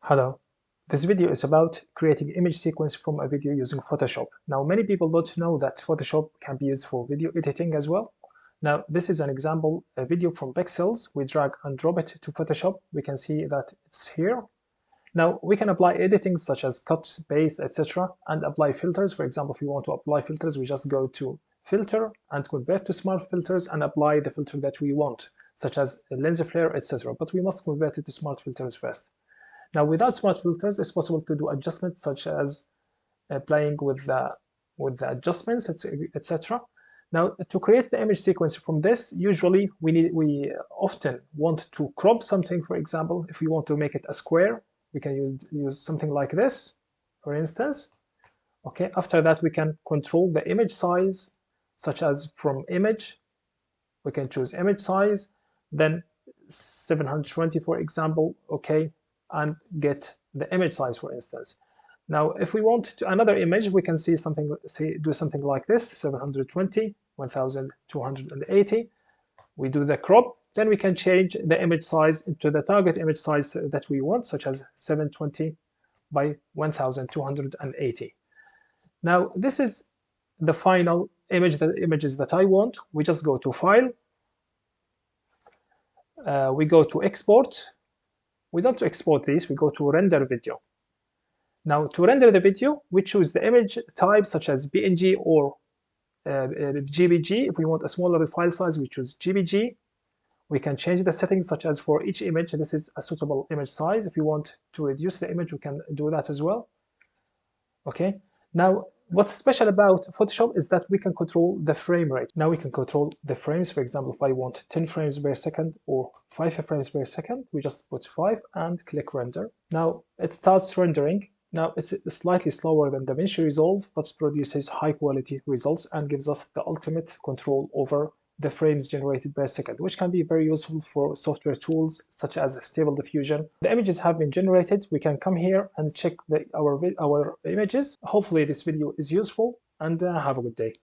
Hello. This video is about creating image sequence from a video using Photoshop. Now, many people don't know that Photoshop can be used for video editing as well. Now, this is an example, a video from Pixels. We drag and drop it to Photoshop. We can see that it's here. Now, we can apply editing such as cut, paste, etc. and apply filters. For example, if we want to apply filters, we just go to filter and convert to smart filters and apply the filter that we want, such as lens flare, etc. But we must convert it to smart filters first. Now, without smart filters, it's possible to do adjustments such as playing with the adjustments, etc. Now, to create the image sequence from this, usually we often want to crop something. For example, if we want to make it a square, we can use something like this, for instance. Okay. After that, we can control the image size, such as from image, we can choose image size, then 720, for example. Okay, and get the image size, for instance. Now, if we want another image, we can do something like this: 720, 1280. We do the crop, then we can change the image size into the target image size that we want, such as 720 by 1280. Now, this is the final images that I want. We just go to File, we go to Export. We don't export these, we go to Render Video. Now, to render the video, we choose the image type such as PNG or JPG. If we want a smaller file size, we choose JPG. We can change the settings such as for each image, this is a suitable image size. If you want to reduce the image, we can do that as well. Okay. Now, what's special about Photoshop is that we can control the frame rate. Now we can control the frames. For example, if I want 10 frames per second or 5 frames per second, we just put 5 and click render. Now it starts rendering. Now it's slightly slower than DaVinci Resolve, but produces high quality results and gives us the ultimate control over the frames generated per second, which can be very useful for software tools such as Stable Diffusion. The images have been generated. We can come here and check our images. Hopefully this video is useful, and have a good day.